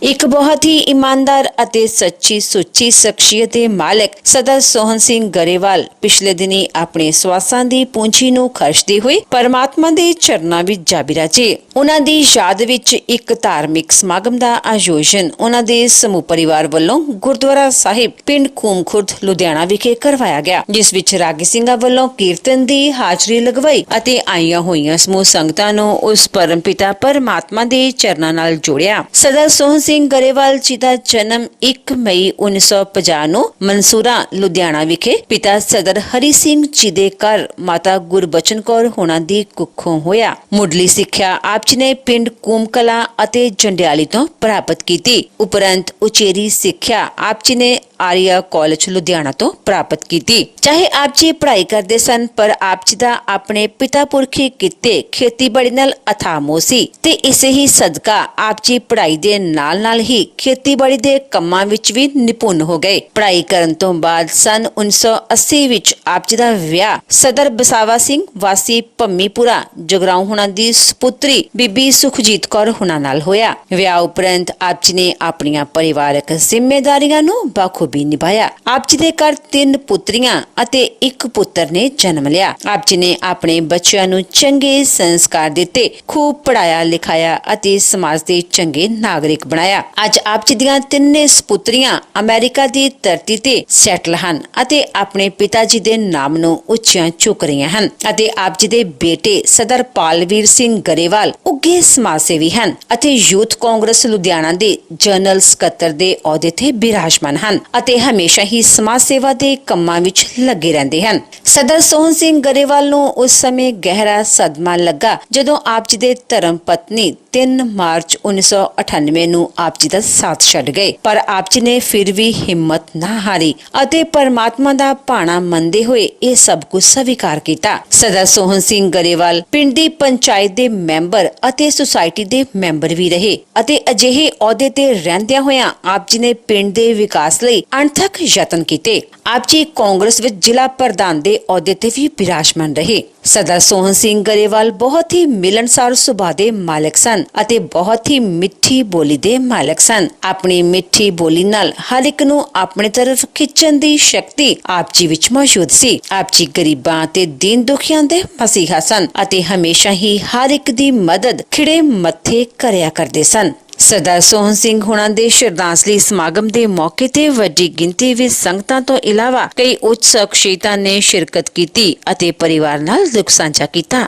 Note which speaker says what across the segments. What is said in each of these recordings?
Speaker 1: एक बहुत ही ईमानदार ਅਤੇ सच्ची सुच्ची शख्सियत ਦੇ मालिक सदर सोहन सिंह गरेवाल पिछले दिनी अपने ਸਵਾਸਾਂ ਦੀ ਪੂੰਜੀ ਨੂੰ ਖਰਚਦੇ ਹੋਏ परमात्मा ਦੇ ਚਰਨਾਂ ਵਿੱਚ ਜਾ ਬਿਰਾਜੇ। ਉਹਨਾਂ ਦੀ ਯਾਦ ਵਿੱਚ ਇੱਕ ਧਾਰਮਿਕ ਸਮਾਗਮ ਦਾ ਆਯੋਜਨ ਉਹਨਾਂ ਦੇ ਸਮੂਹ ਪਰਿਵਾਰ ਵੱਲੋਂ ਗੁਰਦੁਆਰਾ ਸਾਹਿਬ ਪਿੰਡ ਖੂਮਖੁਰਦ ਲੁਧਿਆਣਾ ਵਿਖੇ ਕਰਵਾਇਆ ਗਿਆ, ਜਿਸ ਵਿੱਚ ਰਾਗੀ ਸਿੰਘਾਂ ਵੱਲੋਂ ਕੀਰਤਨ ਦੀ ਹਾਜ਼ਰੀ ਲਗਵਾਈ ਅਤੇ ਆਈਆਂ ਹੋਈਆਂ ਸਮੂਹ ਸੰਗਤਾਂ ਨੂੰ ਉਸ ਪਰਮਪਿਤਾ परमात्मा ਦੇ ਚਰਨਾਂ ਨਾਲ ਜੋੜਿਆ। ਸਦਰ ਸੋਹਨ ਸਿੰਘ गरेवाल जी ਦਾ ਜਨਮ 1 ਮਈ 1950 ਨੂੰ ਮਨਸੂਰਾ ਲੁਧਿਆਣਾ ਵਿਖੇ ਪਿਤਾ ਸਦਰ ਹਰੀ ਸਿੰਘ ਜੀ ਦੇ ਘਰ ਮਾਤਾ ਗੁਰਬਚਨ ਕੌਰ ਹੋਣਾ ਦੀ ਕੁੱਖੋਂ ਹੋਇਆ। ਮੁੱਢਲੀ ਸਿੱਖਿਆ ਆਪ ਜੀ ਨੇ ਪਿੰਡ ਕੂਮਕਲਾ ਅਤੇ ਜੰਡਿਆਲੀ ਤੋਂ ਪ੍ਰਾਪਤ ਕੀਤੀ। ਉਪਰੰਤ ਉਚੇਰੀ ਸਿੱਖਿਆ ਆਪ ਜੀ ਨੇ ਆਰੀਆ ਕਾਲਜ ਲੁਧਿਆਣਾ ਤੋਂ ਪ੍ਰਾਪਤ ਕੀਤੀ। ਚਾਹੇ ਆਪ ਜੀ ਪੜ੍ਹਾਈ ਕਰਦੇ ਸਨ, ਪਰ ਆਪ ਜੀ ਦਾ ਆਪਣੇ ਪਿਤਾ ਪੁਰਖੀ ਕਿੱਤੇ ਖੇਤੀਬਾੜੀ ਨਾਲ ਅਥਾਹ ਮੋਹ ਸੀ ਤੇ ਇਸੇ ਹੀ ਸਦਕਾ ਆਪ ਜੀ ਪੜ੍ਹਾਈ ਦੇ ਨਾਲ ਹੀ ਖੇਤੀਬਾੜੀ ਦੇ ਕੰਮਾਂ ਵਿੱਚ ਵੀ ਨਿਪੁੰਨ ਹੋ ਗਏ। ਪੜ੍ਹਾਈ ਕਰਨ ਤੋਂ ਬਾਅਦ ਸਨ 1980 ਵਿੱਚ ਆਪ ਜੀ ਦਾ ਵਿਆਹ ਸਦਰ ਬਸਾਵਾ ਸਿੰਘ ਵਾਸੀ ਭੰਮੀਪੁਰਾ ਜਗਰਾਉਂ ਹੁਣਾਂ ਦੀ ਸੁਪੁੱਤਰੀ ਬੀਬੀ ਸੁਖਜੀਤ ਕੌਰ ਹੁਣਾਂ ਨਾਲ ਹੋਇਆ। ਵਿਆਹ ਉਪਰੰਤ ਆਪ ਜੀ ਨੇ ਆਪਣੀਆਂ ਪਰਿਵਾਰਕ ਜ਼ਿੰਮੇਦਾਰੀਆਂ ਨੂੰ ਬਾਖੂਬੀ ਨਿਭਾਇਆ। ਆਪ ਜੀ ਦੇ ਘਰ 3 ਪੁੱਤਰੀਆਂ ਅਤੇ 1 ਪੁੱਤਰ ਨੇ ਜਨਮ ਲਿਆ। ਆਪ ਜੀ ਨੇ ਆਪਣੇ ਬੱਚਿਆਂ ਨੂੰ ਚੰਗੇ ਸੰਸਕਾਰ ਦਿੱਤੇ, ਖੂਬ ਪੜਾਇਆ ਲਿਖਾਇਆ ਅਤੇ ਸਮਾਜ ਦੇ ਚੰਗੇ ਨਾਗਰਿਕ ਬਣਾਇਆ। ਅੱਜ ਆਪ ਜੀ ਦੀਆਂ 3 ਸੁਪੁੱਤਰੀਆਂ ਅਮਰੀਕਾ ਦੀ ਧਰਤੀ ਤੇ ਸੈਟਲ ਹਨ ਅਤੇ ਆਪਣੇ ਪਿਤਾ ਜੀ ਦੇ ਨਾਮ ਨੂੰ ਉੱਚੀਆਂ ਚੁੱਕ ਰਹੀਆਂ ਹਨ ਅਤੇ ਆਪ ਜੀ ਦੇ ਬੇਟੇ ਸਦਰ ਪਾਲਵੀਰ ਸਿੰਘ गरेवाल ਉੱਘੇ ਸਮਾਜ ਸੇਵੀ ਹਨ ਅਤੇ ਯੂਥ ਕਾਂਗਰਸ ਲੁਧਿਆਣਾ ਦੇ ਜਨਰਲ ਸਕੱਤਰ ਦੇ ਅਹੁਦੇ ਤੇ ਬਿਰਾਜਮਾਨ ਹਨ ਅਤੇ ਹਮੇਸ਼ਾ ਹੀ ਸਮਾਜ ਸੇਵਾ ਦੇ ਕੰਮਾਂ ਵਿੱਚ ਲੱਗੇ ਰਹਿੰਦੇ ਹਨ। ਸਦਰ ਸੋਹਨ ਸਿੰਘ गरेवाल ਨੂੰ ਉਸ ਸਮੇਂ ਗਹਿਰਾ ਸਦਮਾ ਲੱਗਾ ਜਦੋਂ ਆਪ ਜੀ ਦੇ ਧਰਮ ਪਤਨੀ 3 ਮਾਰਚ 1998 ਨੂੰ ਆਪ ਜੀ ਦਾ ਸਾਥ ਛੱਡ ਗਏ, ਪਰ ਆਪ ਜੀ ਨੇ ਫਿਰ ਵੀ ਹਿੰਮਤ ਨਾ ਹਾਰੀ ਅਤੇ ਪਰਮਾਤਮਾ ਦਾ ਭਾਣਾ ਮੰਨਦੇ ਹੋਏ ਇਹ ਸਭ ਕੁਝ ਸਵੀਕਾਰ ਕੀਤਾ। ਸਦਰ ਸੋਹਨ ਸਿੰਘ गरेवाल ਪਿੰਡ ਦੀ ਪੰਚਾਇਤ ਦੇ ਮੈਂਬਰ ਅਤੇ ਸੁਸਾਇਟੀ ਦੇ ਮੈਂਬਰ ਵੀ ਰਹੇ ਅਤੇ ਅਜਿਹੇ ਅਹੁਦੇ ਤੇ ਰਹਿੰਦਿਆਂ ਹੋਇਆਂ ਆਪ ਜੀ ਨੇ ਪਿੰਡ ਦੇ ਵਿਕਾਸ ਲਈ ਅਣਥੱਕ ਯਤਨ ਕੀਤੇ। ਆਪ ਜੀ ਕਾਂਗਰਸ ਵਿੱਚ ਜ਼ਿਲ੍ਹਾ ਪ੍ਰਧਾਨ ਦੇ ਅਹੁਦੇ ਤੇ ਵੀ ਬਿਰਾਜਮਾਨ ਰਹੇ। ਸਦਰ ਸੋਹਨ ਸਿੰਘ गरेवाल ਬਹੁਤ ਹੀ ਮਿਲਣਸਾਰ ਸੁਭਾਅ ਦੇ ਮਾਲਕ ਸਨ ਅਤੇ ਬਹੁਤ ਹੀ ਮਿੱਠੀ ਬੋਲੀ ਦੇ ਮਾਲਕ ਸਨ। ਆਪਣੀ ਮਿੱਠੀ ਬੋਲੀ ਨਾਲ ਹਰ ਇੱਕ ਨੂੰ ਆਪਣੇ ਤਰਫ ਖਿੱਚਣ ਦੀ ਸ਼ਕਤੀ ਆਪ ਜੀ ਵਿੱਚ ਮੌਜੂਦ ਸੀ। ਆਪ ਜੀ ਗਰੀਬਾਂ ਤੇ ਦੀਨ ਦੁਖੀਆਂ ਦੇ ਮਸੀਹਾ ਸਨ ਅਤੇ ਹਮੇਸ਼ਾ ਹੀ ਹਰ ਇੱਕ ਦੀ ਮਦਦ ਖਿੜੇ ਮੱਥੇ ਕਰਿਆ ਕਰਦੇ ਸਨ। ਸਦਰ ਸੋਹਨ ਸਿੰਘ ਹੁਣਾਂ ਦੇ ਸ਼ਰਧਾਂਜਲੀ ਸਮਾਗਮ ਦੇ ਮੌਕੇ ਤੇ ਵੱਡੀ ਗਿਣਤੀ ਵਿੱਚ ਸੰਗਤਾਂ ਤੋਂ ਇਲਾਵਾ ਕਈ ਉੱਚ ਸ਼ਖਸੀਅਤਾਂ ਨੇ ਸ਼ਿਰਕਤ ਕੀਤੀ ਅਤੇ ਪਰਿਵਾਰ ਨਾਲ ਦੁੱਖ ਸਾਂਝਾ ਕੀਤਾ।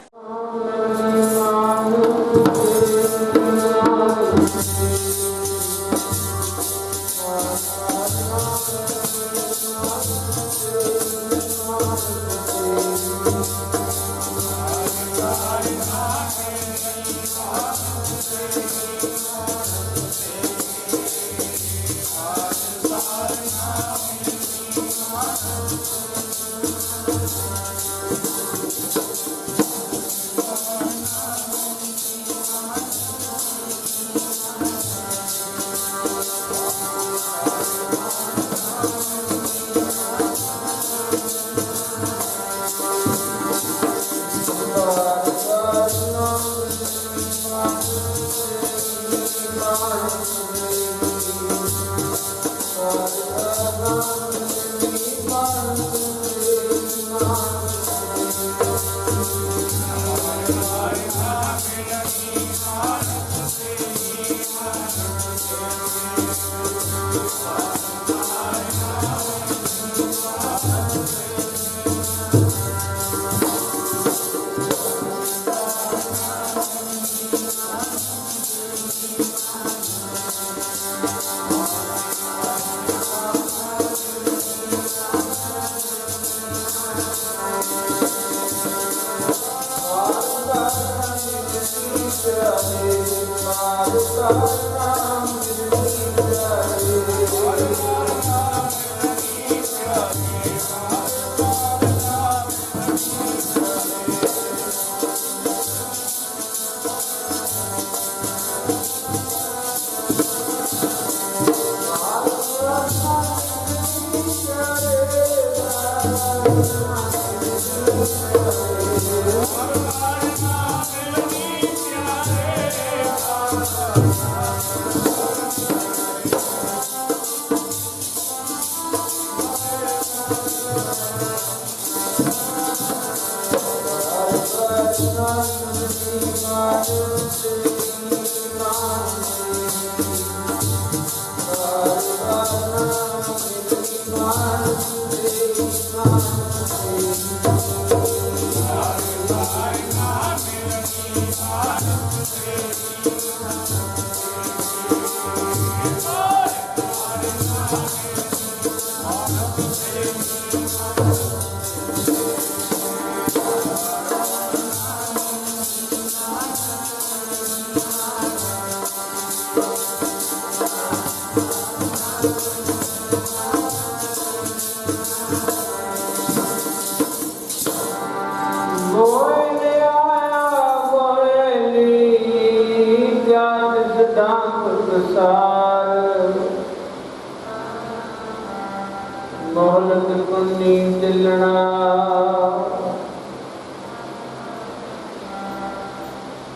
Speaker 2: मोहलत कुन्नी तिलना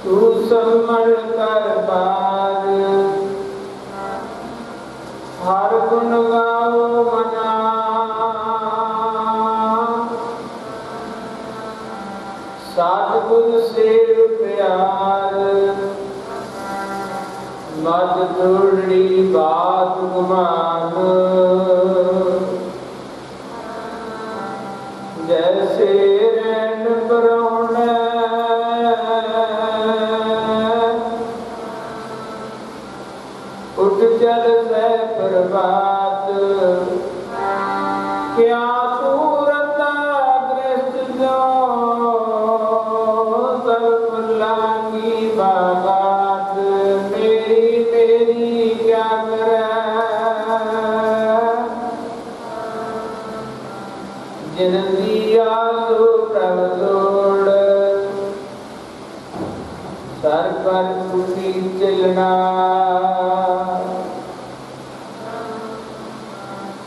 Speaker 2: तू संभल कर पार हर गुण गाओ मना सतगुर से प्यार मत जोड़ी बात गुमान जैसे रैन परौने उठ चल से प्रभात क्या सूरत दृष्ट जो सब लागी बागात मेरी क्या करे जिन दिया सो प्रभ जोड़ सर पर उठी चलना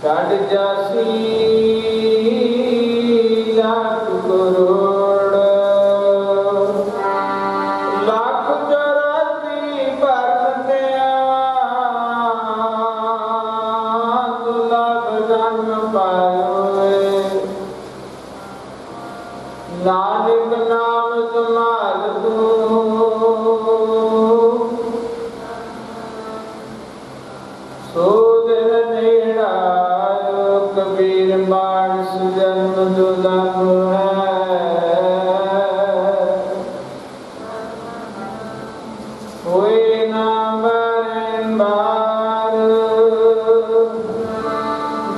Speaker 2: छड़ जासी लाख करोड़ लाख चौरासी भरने दुर्लभ जन्म पायो नानक नाम संभाल तू सो दिन नेड़ा कबीर मानस जन्म दुर्लभ है होए ना बार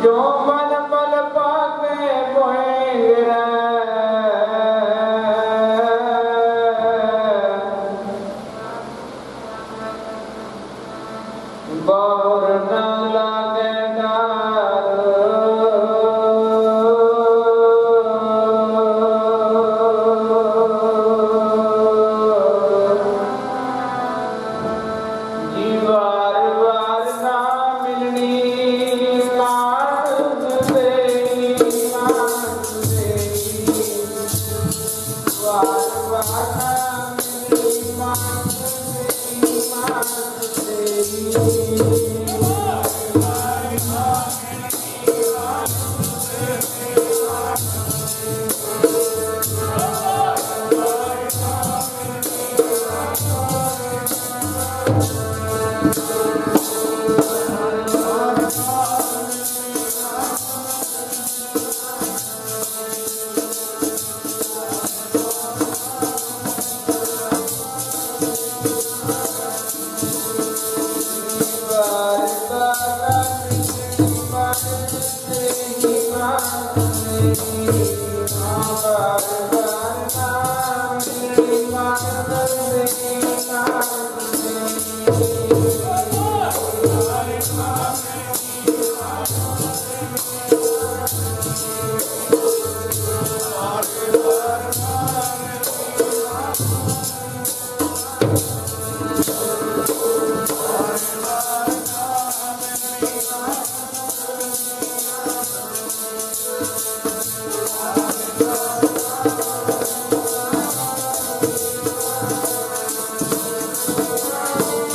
Speaker 2: जो मन बल पाके बोएंगे बार न लागे डार जीवार वार ना मिलनी मानस दे वार वार ना मिलनी मानस दे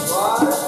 Speaker 2: वार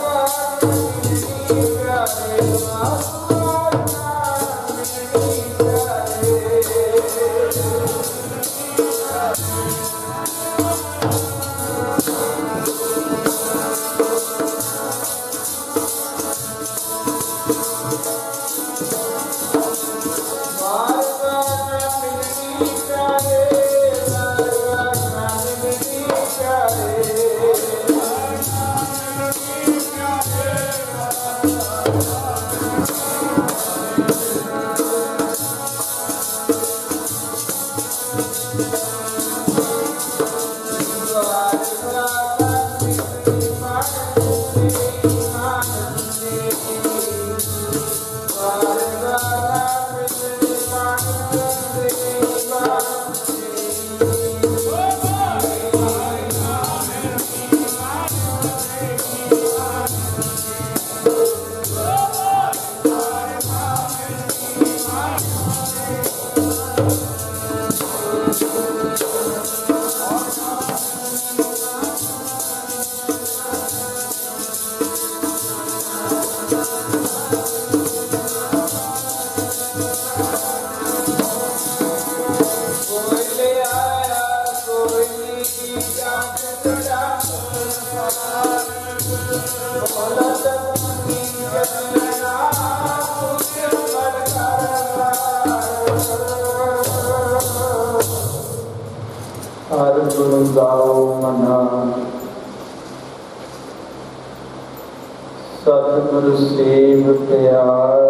Speaker 2: कोई ले आया कोई नी जात चढ़ा भोला तपनी जगना पुण्य फल हर गुण गाओ मना सतगुरु सेव प्यार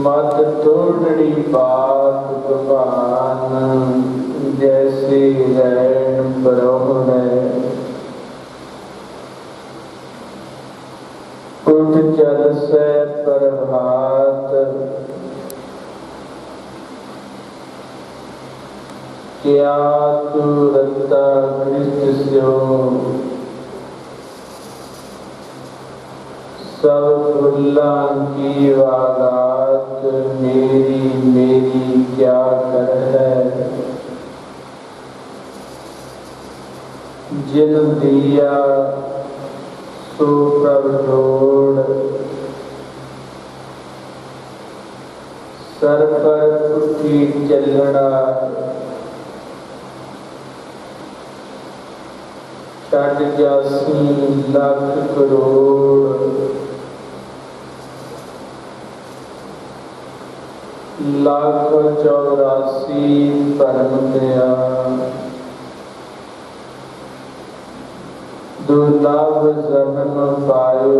Speaker 2: मत तोड़ड़ी बात भगवान जैसे रैन ब्रह्म उठ चल से प्रभात क्या तू रता कृष्ण स्यो सब फुल्ला की वागात मेरी मेरी क्या कर है जिन दिया सो प्रभ जोड़ सर पर उठी चलना छड़ जासी लाख करोड़ लाख 84 परम दया दुर्लभ जन्म पायो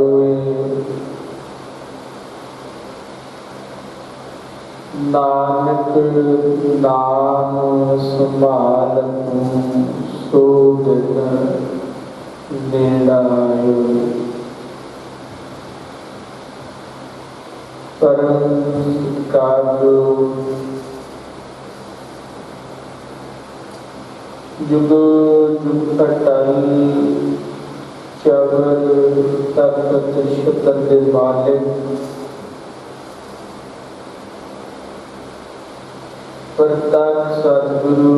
Speaker 2: नानक नाम संभाल सो दिन नेड़ायो परम काजो जुग जुग अटल चवर तख्त शतद मालिक प्रताप सतगुरु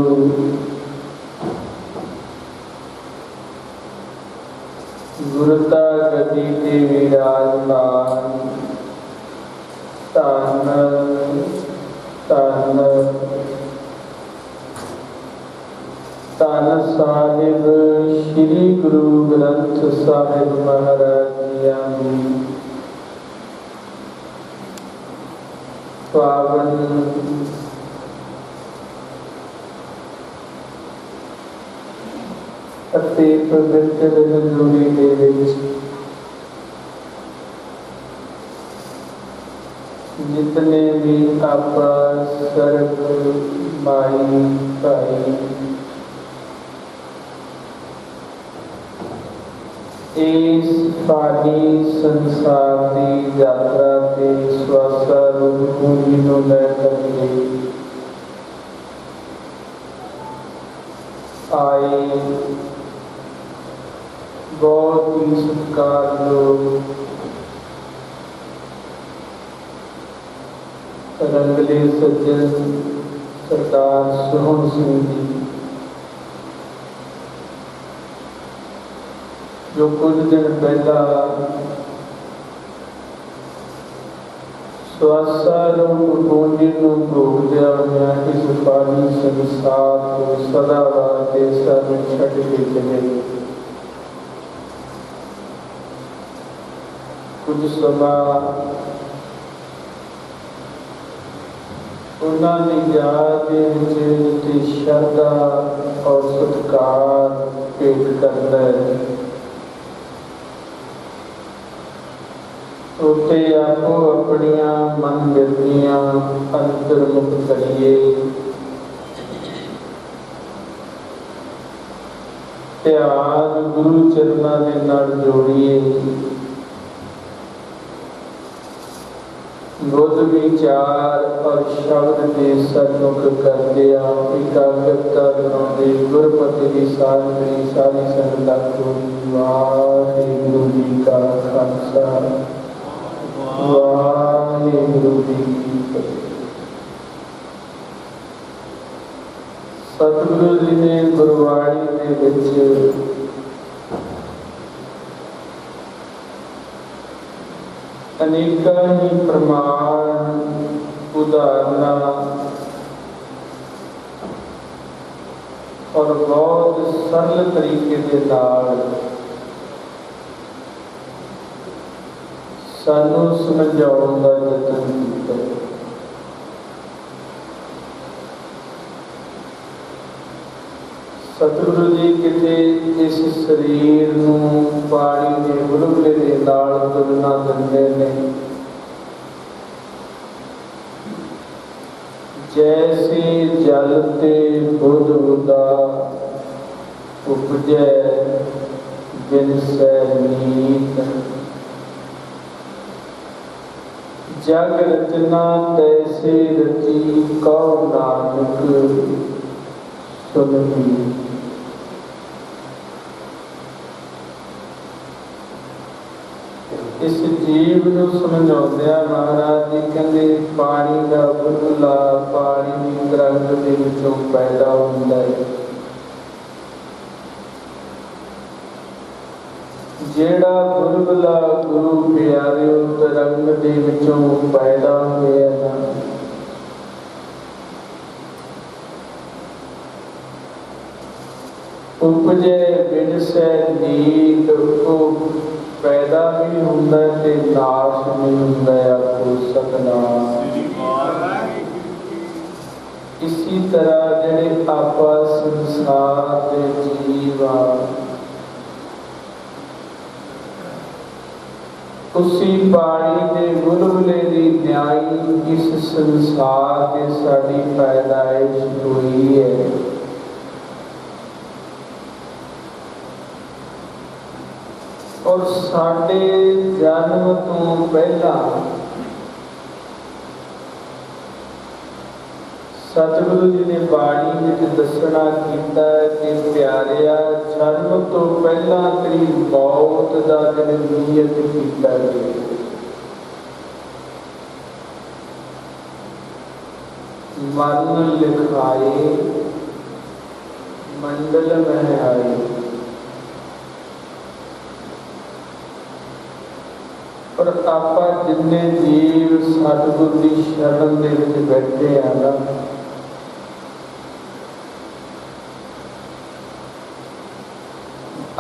Speaker 2: गुरुता गति के विराजमान धन धन धन साहिब श्री गुरु ग्रंथ साहिब महाराज जी पावन अति पवित्र हजूरी दे विच जितने भी आपा सर्व माई भाई इस पानी संसार की यात्रा के स्वासा रूपी नु लेकर आए बहुत ही सत्कार लोग रंगले सज्जन सरदार सोहन सिंह जी जो कुछ दिन पहला स्वासा रूप पूंजी भोग दिया हुआ इस पानी संसार को सदा वास्ते सब छड़ के चले कुछ समा उन्होंने याद जिते श्रद्धा और सत्कार पेश करता है उते आपो अपनिया मन बिरतियां अंतर्मुख करिए ध्यान गुरु चरणा के नाल जोड़िए बुद्ध विचार और शब्द के सन्मुख कर दिया एकाग्रता बनाते गुरपति की सारी सारी संगत को वाहिगुरु जी का खालसा वाहिगुरु जी की फतेह। सतगुरु जी ने गुरबाणी के विच अनेका ही प्रमाण उदाहरण और बहुत सरल तरीके के नाल सानू समझाउण दा यतन कीता। सतगुरु जी किते इस शरीर नूं पानी के बुलबुले दे नाल तुलना दिंदे ने। जैसे जल ते बुध उदा उपजै बिन सै मीत, जग रचना तैसे रची कौ नानक सुनती। इस जीव नूं समझाउंदिआं महाराज जी कहंदे पानी का बुलबुला पानी दी तरंग दे विचों पैदा हुंदा है। जेड़ा बुलबुला गुरु प्यारिओ तरंग दे विचों पैदा होया ना, उपजे बिन सै नीत, वो पैदा भी हुंदा ते नाश भी हुंदा आखो सतनाम। इसी तरह जेड़े आपा संसार दे जीव आ, उसी पानी दे बुलबुले दी न्याई इस संसार दे साडी पैदाइश हुई है। और साडे जन्म तो पहला सतगुरु जी ने बाणी विच दसना कीता कि प्यारिया जन्म तो पहला तेरी मौत दा नियत कीता गया। मन लिखाए मंडल में आए। और आपा जिन्ने जीव सतगुरु की शरण दे विच बैठे हैं ना,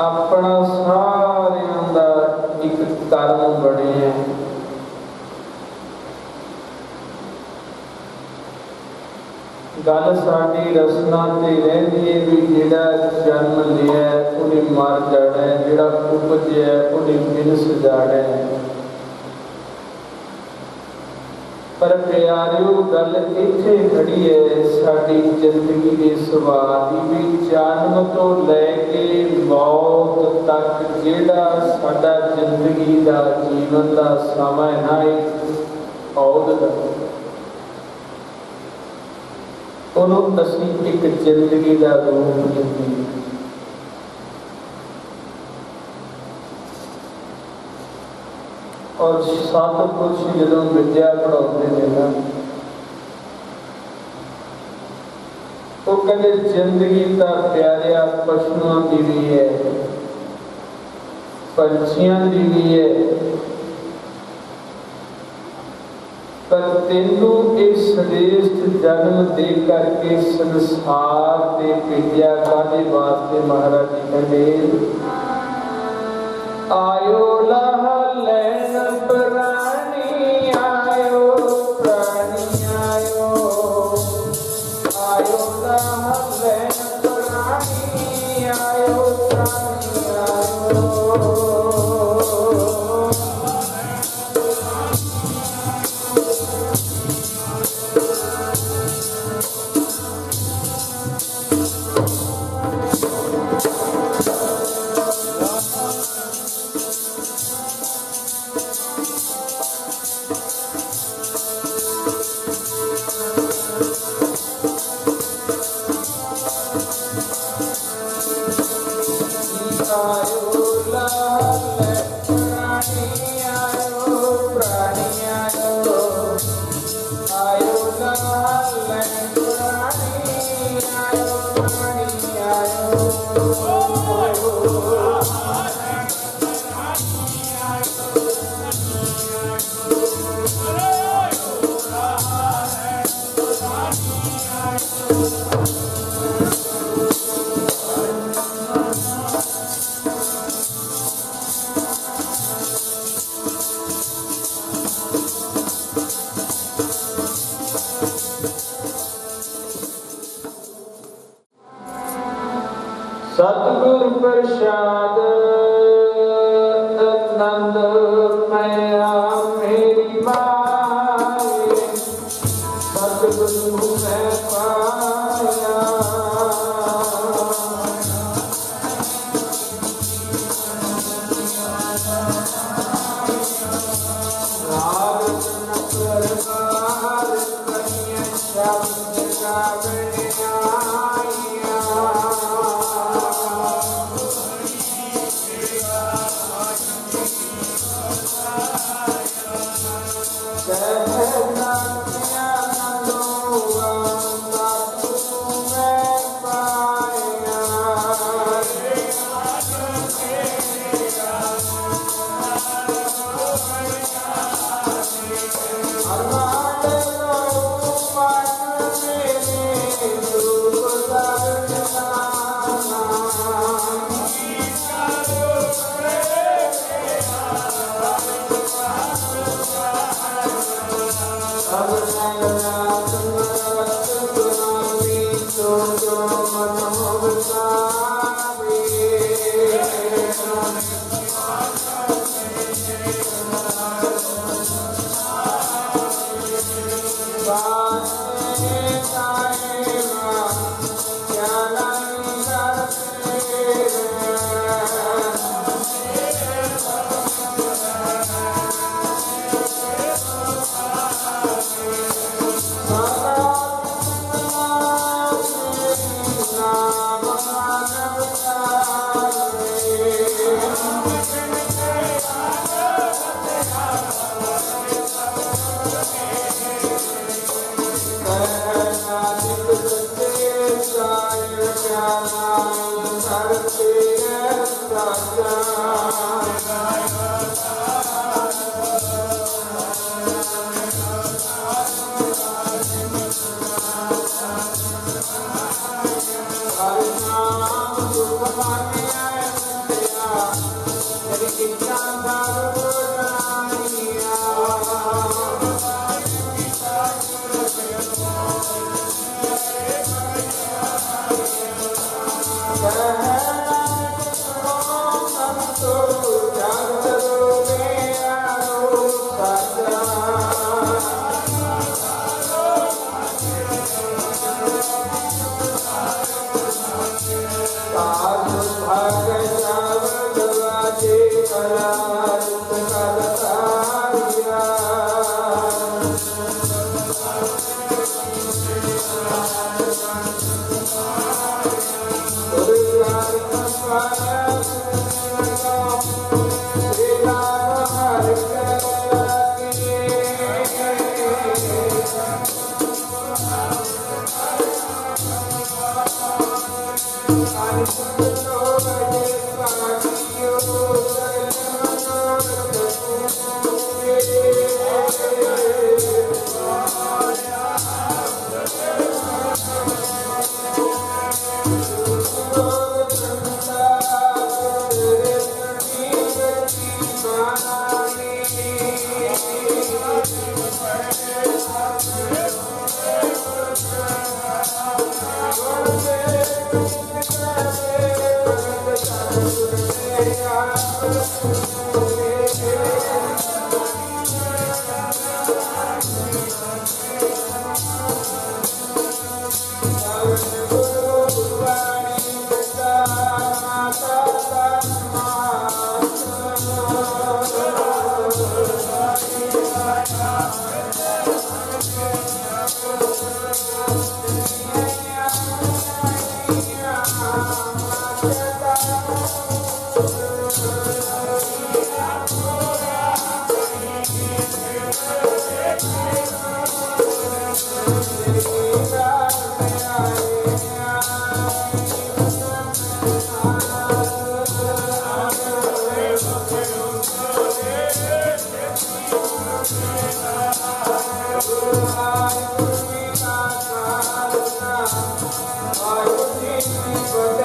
Speaker 2: अपना सारियां दा एक कर्म बने है। गल साडी रसना ते रहिंदी है भी जिहड़ा जन्म लिया उन्हें मर जाना है, जिहड़ा उपजिया उन्हें विनस जाना है। पर प्यारिओ गल इत्थे खड़ी है साडी जिंदगी के सवाल दी भी जन्म तो लैके मौत तक जिहड़ा साडा जिंदगी दा जीवन दा समा है ना, एक औद दा उन्होंने असी एक जिंदगी का रूप दिंदी। और सतपुरुष जो विद्या पढ़ाते हैं ना, वो कहते जिंदगी का प्यारिया पशुओं की भी है, पंछियों की भी है, पर तेनू इस श्रेष्ठ जन्म दे करके संसार से भेजा कादे वास्ते। महाराज जी कहते आयो लाह लैन प्राणी आयो, प्राणी आयो, आयो लाह लैन प्राणी आयो, प्राणी आयो। आयो लाल प्राणी आयो प्राणी आयो आयो लाल प्राणी आयो प्राणी आयो सतगुर प्रसाद आनंद मया मेरी माए सतगुरु मैं पाया राग सरकार कन्या शब्द गावने आया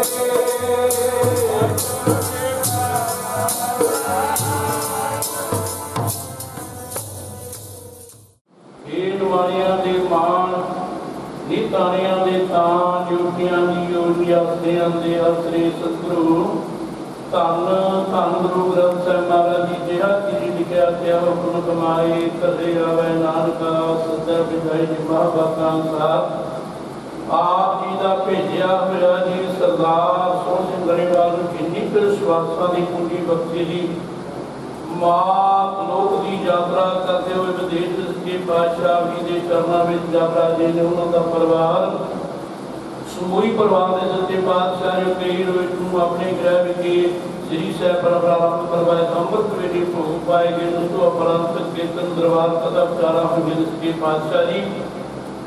Speaker 2: ਏ ਨਿਵਾਣਿਆਂ ਦੇ ਮਾਣ, ਨਿਤਾਣਿਆਂ ਦੇ ਤਾਣ, ਯੋਗੀਆਂ ਦੀ ਯੋਗੀ, ਆਸਰਿਆਂ ਦੇ ਆਸਰੇ ਸਤਿਗੁਰੂ। ਧੰਨ ਧੰਨ ਗੁਰੂ ਗ੍ਰੰਥ ਸਾਹਿਬ ਮਹਾਰਾਜ ਜੀ, ਜਿਹਾ ਚੀਜ਼ ਲਿਖਿਆ ਤਿਆ ਹੁਕਮ ਕਮਾਏ, ਘਰੇ ਆਵੇ ਨਾਨਕਾ, ਸਦਾ ਵਿਦਾਈ ਜਿਮਾ ਬਾਤਾਂ ਸਾਥ। ਆਪ ਜੀ ਦਾ ਭੇਜਿਆ ਹੋਇਆ ਜੀ ਸਰਦਾਰ ਸੋਹਣ ਸਿੰਘ ਗਰੇਵਾਲ ਨੂੰ ਕਿੰਨੀ ਕੁ ਵਿਸ਼ਵਾਸਾਂ ਦੀ ਪੂੰਜੀ ਬਖਸ਼ੀ ਜੀ। ਮਾਤ ਲੋਕ ਦੀ ਯਾਤਰਾ ਕਰਦੇ ਹੋਏ ਵਿਦੇਸ਼ ਦੇ ਪਾਤਸ਼ਾਹ ਜੀ ਦੇ ਚਰਨਾਂ ਵਿੱਚ ਯਾਤਰਾ ਜੀ ਨੇ, ਉਹਨਾਂ ਦਾ ਪਰਿਵਾਰ, ਸਮੂਹੀ ਪਰਿਵਾਰ ਦੇ ਸੱਚੇ ਪਾਤਸ਼ਾਹ ਜੀ ਕਈ ਰੋਜ਼ ਨੂੰ ਆਪਣੇ ਗ੍ਰਹਿ ਵਿਖੇ ਸ੍ਰੀ ਸਾਹਿਬ ਪ੍ਰਾਰੰਭ ਕਰਵਾਏ, ਅੰਮ੍ਰਿਤ ਵੇਲੇ ਭੋਗ ਪਾਏ ਗਏ। ਉਸ ਤੋਂ ਉਪਰੰਤ ਕੀਰਤਨ ਦਰਬਾਰ ਕਥਾ ਵਿਚਾਰਾਂ ਹੋਈਆਂ ਸੱਚੇ ਪਾਤਸ਼ਾਹ ਜੀ।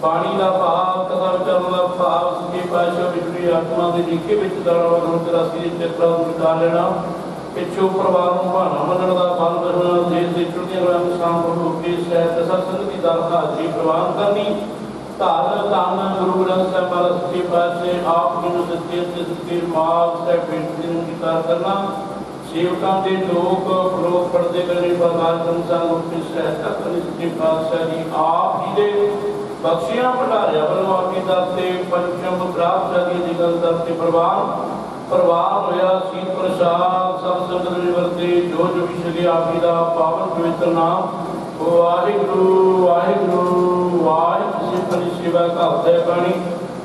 Speaker 2: ਬਾਣੀ ਦਾ ਭਾਵ, ਕਥਾ ਵਿਚਾਰਾਂ ਦਾ ਭਾਵ ਸੱਚੇ ਪਾਤਸ਼ਾਹ ਵਿਚਲੀ ਆਤਮਾ ਦੇ ਨੀਕੇ ਵਿੱਚ ਦਾਣਾ ਵਗਣ 84 ਦੇ ਚੱਕਰਾਂ ਨੂੰ ਮਿਟਾ ਲੈਣਾ। ਪਿੱਛੋਂ ਪਰਿਵਾਰ ਨੂੰ ਬਹਾਨਾ ਮੰਨਣ ਦਾ ਬਲ ਬਚਣਾ, ਦੇਸ਼ ਦੇ ਚੁਣੀਆਂ ਹੋਇਆ ਇਨਸਾਨ ਨੂੰ ਕੇ ਸਹਿਤ ਦਸਾ ਸੰਗਤ ਦੀ ਦਰ ਹਾਜ਼ਰੀ ਪ੍ਰਵਾਨ ਕਰਨੀ। ਧੰਨ ਧੰਨ ਗੁਰੂ ਗ੍ਰੰਥ ਸਾਹਿਬ ਮਹਾਰਾਜ ਸੱਚੇ ਪਾਤਸ਼ਾਹ ਆਪ ਜੀ ਨੂੰ ਦਿੱਤੇ ਤੇ ਦਿੱਤੇ ਮਾਲ ਸਾਹਿਬ ਬੇਨਤੀ ਨੂੰ ਅੰਗੀਕਾਰ ਕਰਨਾ। ਸੇਵਕਾਂ ਦੇ ਲੋਕ ਪੜਦੇ ਕਰਨੇ ਪ੍ਰਕਾਰ ਸੰਸਾਰ ਨੂੰ ਕੇ ਸਹਿਤ ਕਰਨੀ। ਸੱਚੇ ਪਾਤਸ਼ਾਹ ਜੀ ਆਪ ਜੀ ਦੇ ਬਖਸ਼ੀਆਂ ਭੰਡਾਰਿਆ ਵੱਲੋਂ ਆਪਣੀ ਦਰ ਤੇ ਪੰਚਮ ਪ੍ਰਾਪਤ ਦੀ ਗੱਲ ਦਰ ਤੇ ਪ੍ਰਵਾਨ ਹੋਇਆ ਸੀਤ ਪ੍ਰਸਾਦ ਸਭ ਸੰਗਤ ਦੇ ਵਰਤੇ ਜੋ ਜੋ ਵੀ ਛਕੇ ਆਪ ਜੀ ਦਾ ਪਾਵਨ ਪਵਿੱਤਰ ਨਾਮ। ਵਾਹਿਗੁਰੂ ਵਾਹਿਗੁਰੂ ਵਾਹਿਗੁਰੂ ਜੀ ਦੀ ਸੇਵਾ ਕਰਦੇ ਬਾਣੀ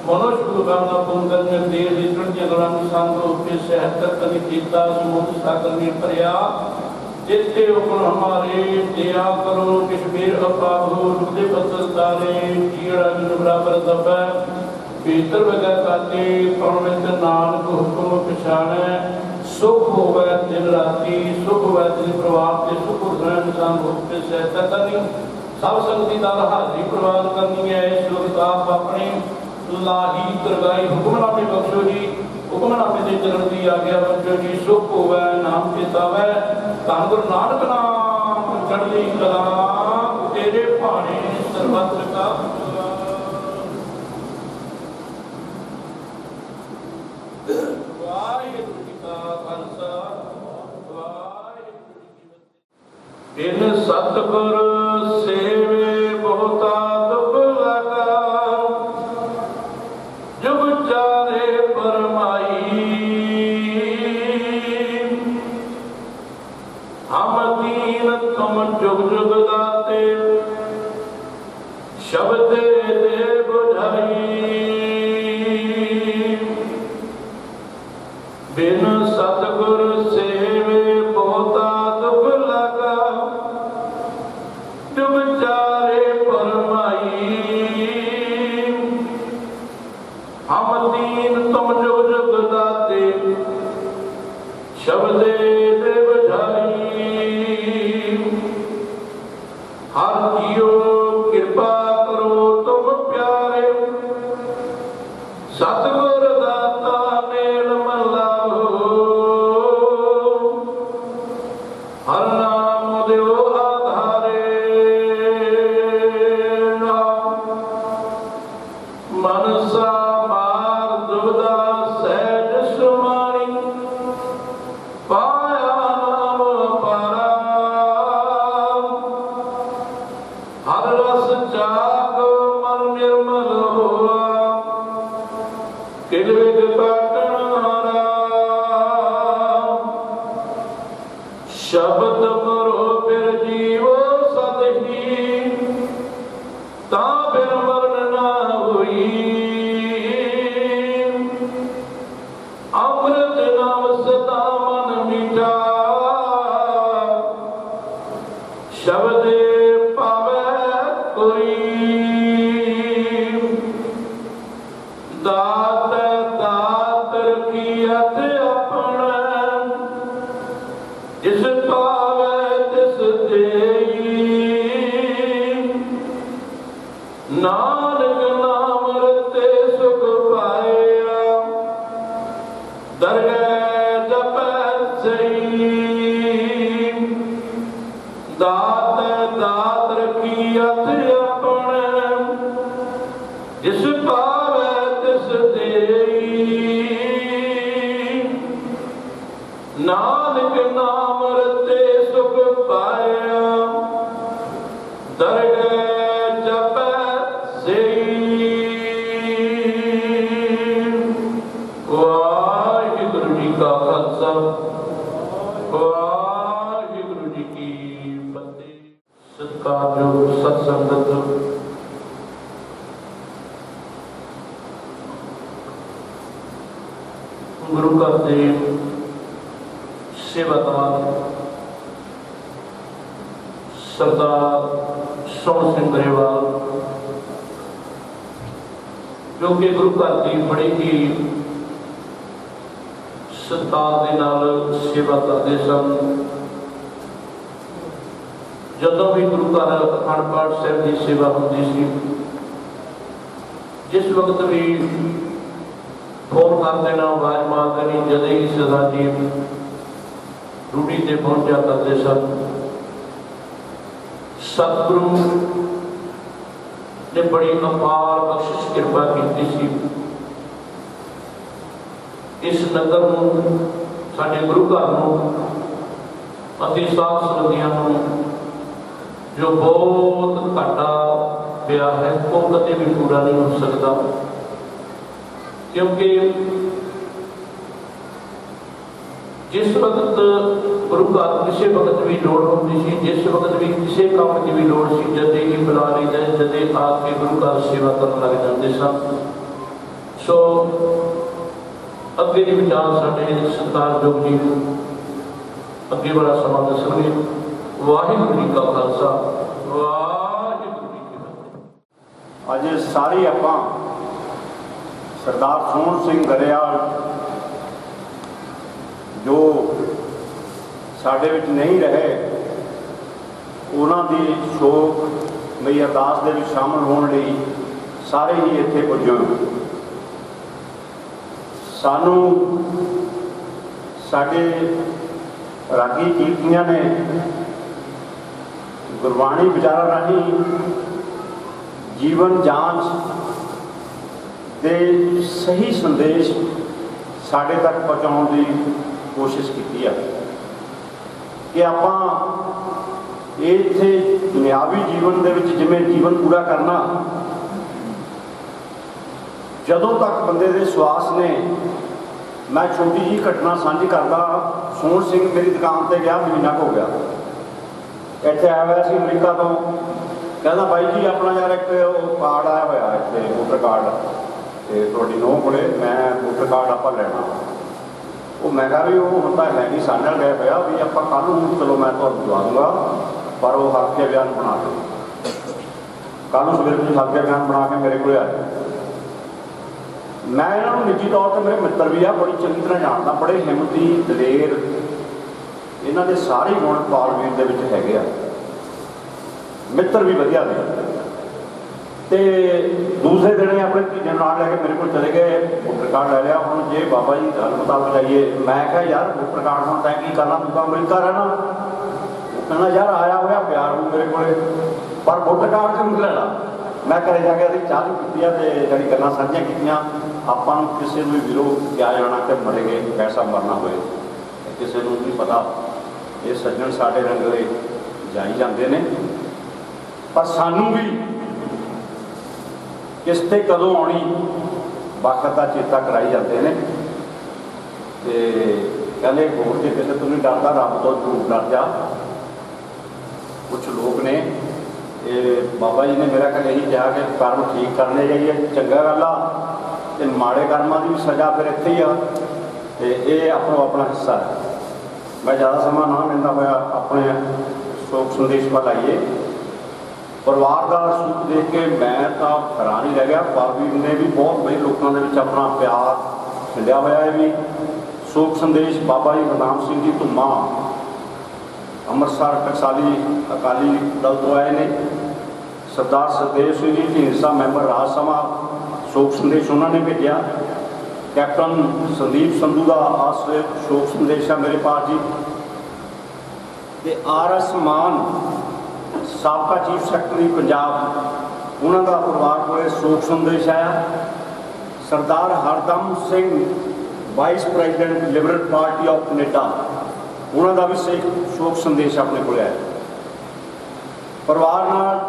Speaker 2: ਮਨੁੱਖ ਗੁਰਗਾਨਾ ਪੁੰਗਲ ਨੇ ਦੇਰ ਦੀ ਚੜ੍ਹਦੀਆਂ ਕਲਾਂ ਨੂੰ ਸੰਗ ਉੱਤੇ ਸਹਿਤਰ ਕਦੀ ਕੀਤਾ ਸਮੂਹ ਸਾਗਰ ਨੇ ਭਰਿਆ। ਜਿੱਥੇ ਹੁਕਮ ਹਮਾਰੇ ਦਿਆ ਕਰੋ ਕਿਸ਼ਮੀਰ ਅਪਾਹੋ ਰੁਦੇ ਬਦਲ ਤਾਰੇ ਜੀੜਾ ਜਿਨ ਬਰਾਬਰ ਦਬੈ ਭੀਤਰ ਵਗੈ ਕਾਤੇ ਪਰਮਿਤ ਨਾਨਕ ਹੁਕਮ ਪਛਾਣੈ। ਸੁਖ ਹੋਵੇ ਦਿਨ ਰਾਤੀ, ਸੁਖ ਹੋਵੇ ਦਿਨ ਪਰਿਵਾਰ ਤੇ, ਸੁਖ ਹੋਵੇ ਇਨਸਾਨ ਰੂਪ ਤੇ ਸਹਾਇਤਾ ਕਰਨੀ। ਸਭ ਸੰਗਤੀ ਦਾ ਹਾਜ਼ਰੀ ਪ੍ਰਵਾਨ ਕਰਨੀ ਹੈ। ਇਸ ਵਕਤ ਆਪ ਆਪਣੇ ਲਾਹੀ ਦਰਗਾਹੀ ਹੁਕਮਨਾਮੇ ਬਖਸ਼ੋ ਜੀ। ਹੁਕਮਨਾਮੇ ਦੇ ਚੱਲਣ ਦੀ ਆਗਿਆ ਬਖਸ਼ੋ ਜੀ। ਸੁਖ ਹੋਵੇ ਨਾਮ ਚੇਤਾਵੈ, ਧੰਨ ਗੁਰੂ ਨਾਨਕ ਨਾਮ ਚੜ੍ਹਦੀ ਕਲਾ ਤੇਰੇ ਭਾਣੇ ਸਰਬੱਤ ਕਾ। ਵਾਹਿਗੁਰੂ ਜੀ ਕਾ ਖਾਲਸਾ, ਵਾਹਿਗੁਰੂ ਜੀ ਕੀ ਫਤਿਹ। ਬਿਨ ਸਤਿਗੁਰ ਸੇਵੇ ਬਹੁਤਾ ਦੁਖ ਲਗਾ, ਜੁਗ ਚਾਰੇ ਪਰਮਾਈ। ਹਮ ਦੀਨ ਤੁਮ ਜੁਗ ਜੁਗ ਦਾਤੇ, ਸ਼ਬਦੇ ਦੇ ਬੁਝਾਈ। ਬਿਨ ਸਤਿਗੁਰ ਸੇਵੇ ਬਹੁਤਾ ਦੁਖ ਲਗਾ, ਜੁਗ ਚਾਰੇ ਪਰਮਾਈ। ਹਮ ਦੀਨ ਤੁਮ ਜੁਗ ਜੁਗ ਦਾਤੇ, ਸ਼ਬਦੇ ਦੇ ਬੁਝਾਈ। ਹਰ ਜੀਓ ਕਿਰਪਾ ਕਰੋ ਤੁਮ ਪਿਆਰੇ, ਸਤਿਗੁਰ ਦਾਤਾ ਮੇਲ ਮਲਾਹੋ। ਹਰ ਨਾਮ ਦਿਓ ਆਧਾਰੇ, ਮਨਸਾ ਮਾਰ ਦੁਬਦਾ ਸਹਿਜ ਸੁਮਾਣੀ। ਪਾਇਆ ਨਾਮ ਅਪਾਰਾ, ਹਰ ਰਸ ਚਾਖ ਮਨ ਨਿਰਮਲ ਹੋਆ। ਕਿਲ ਵਿਗ ਕਾਟਣ ਹਾਰਾ, ਸ਼ਬਦ ਮਰੋ ਫਿਰ ਜੀਵੋ ਸਦਹੀ। ਤਾਂ ਫਿਰ ਮਰਨ ਨਾ ਹੋਈ, ਅੰਮ੍ਰਿਤ ਨਾਮ ਸਦਾ ਮਨ ਮੀਠਾ। ਸ਼ਬਦੇ ਪਾਵੈ ਕੋਈ, ਦਾਤ ਦਾਤ ਰਖੀਅਤ ਆਪਣਾ। ਜਿਸ ਪਾਵੈ ਤਿਸ ਦੇਈ, ਨਾਨਕ ਨਾਮ ਰਤੇ ਸੁਖ ਪਾਇਆ। ਦਰਗਹਿ ਜਪੈ ਸਈ, ਦਾਤ ਦਾਤ ਰਖੀਅਤ ਆਪਣਾ। ਜਿਸ ਪਾਵੈ ਤਿਸ ਦੇਈ, नानक नाम रते सुख पाया, दरगह जपै सेई। वाहिगुरु जी का खालसा, वाहिगुरु जी की फतेह। सत्कारयोग सत्संगत, गुरु घर के सेवादार सरदार सोहन सिंह गरेवाल, जो कि गुरु घर की बड़ी ही सत्कार के नाल सेवा करते सन। जदों भी गुरु घर अखंड पाठ साहिब की सेवा होती सी, जिस वक्त भी फोन कर देना, आवाज मार देनी, जदे ही सरदार जी रूढ़ी से पहुंचा करते सन। सतगुरु ने बड़ी अपार बख्शिश कृपा की सी। इस नगर नूं, साडे गुरु घर नूं अति साथ संबंधियां नूं जो बहुत घाटा पिया है, वो कदे भी पूरा नहीं हो सकता। क्योंकि जिस वक्त गुरु घर किसी वक्त भी लोड़ होती सी, जिस वक्त भी किसी काम की भी लोड़ सी, जदे ही बुला लीदा, जदे आके गुरु घर सेवा करने लग जाते सन। सो अगे की विचार साडे सत्कारयोग जी अगे वाला समा दसणगे। वाहिगुरु जी का खालसा, वाहिगुरु जी की फतेह।
Speaker 3: अज सारी आपां सरदार सोहन सिंह गरेवाल जो साडे विच नहीं रहे, उन्हां दी शोक मई अरदास दे विच शामिल होने लई सारे ही इत्थे पुजे। सानू साडे रागी कीर्तियां ने गुरबाणी विचारा राही जीवन जांच दे सही संदेश साढ़े तक पहुँचाने की कोशिश की है कि आपां इत्थे दुनियावी जीवन दे विच जिवें जीवन पूरा करना, जदों तक बंदे दे श्वास ने। मैं छोटी जी घटना साझी करदा, सोहन सिंह मेरी दुकान पर गया, महीना हो गया, इत्थे आया हुआ सी अमरीका तो। कहना बाई जी अपना यार एक कार्ड आया हुआ इत्थे, वोटर कार्ड, तो तुहाडी नूंह कोले मैं वोटर कार्ड आपां लैना। वो मैं कहा भी वो हुण तां है नहीं, साडे नाल गया होया भी आपां कल नूं चलो मैं तुहानूं दवा दूंगा, पर वो हल्के बयान बना के कल नूं सवेरे कुछ हल्के बयान बना के मेरे को आए। मैं इन्होंने निजी तौर पर मेरे मित्र भी आ, बड़ी चंगी तरह जानता, बड़े हिम्मती दलेर, इन्हों के सारे गुण पालवीर के हैगे आ, मित्र भी वधिया ने। तो दूसरे दिन ही अपने धीजे नाल लैके मेरे को चले गए, वोटर कार्ड ले लिया। हम जे बाबा जी गल मुताबिक जाइए, मैं कहा यार वोटर कार्ड हम तैं की करना, तू तो अमरीका रहना। कहना यार आया हुआ प्यार हूँ मेरे को, पर वोटर कार्ड क्यों लेना। मैं घरे जाके अभी चाह भी पीती है, जी गल्लां साझियां कीतियां। आपां नूं किसी नूं विरो क्या जाना कि मरेंगे, पैसा मरना होए, किसी नूं नहीं पता। ये सज्जन साडे रंगले जाई जाते हैं, पर सानू भी किस ते कदों आउणी वक्त का चेता कराई जाते हैं। तो कहते होर जे किसी तो नहीं डरता, रब तो जरूर डर जा। कुछ लोग ने बाबा जी ने मेरा कल यही कहा कि कर्म ठीक करने जाइए, चंगा गल आ, माड़े कर्मां की भी सज़ा फिर इत्थे ही आ। ये अपना अपना हिस्सा है। मैं ज़्यादा समा ना मिलता होया अपने शोक संदेश पर आइए। परिवार का सुख देख के मैं तो हैरान ही रह गया। पालवीर ने भी बहुत बड़े लोगों के बीच अपना प्यार खिलिया हुआ है। भी शोक संदेश बाबा जी गुरनाम सिंह जी धुम्मा अमृतसर टकसाली अकाली दल तो आए ने। सरदार सतदेव सिंह जी ढींडसा मैंबर राज सभा, शोक संदेश उन्होंने भेजा। कैप्टन संदीप संधू का आश्रय शोक संदेश है मेरे पास जी। RS मान साबका चीफ सैकटरी पंजाब, उन्होंने परिवार को शोक संदेश आया। सरदार हरदम Singh vice president Liberal party of Canada, ਉਹਨਾਂ ਦਾ ਵੀ ਸ਼ੋਕ ਸੰਦੇਸ਼ ਆਪਣੇ ਕੋਲ ਆਇਆ। ਪਰਿਵਾਰ ਨਾਲ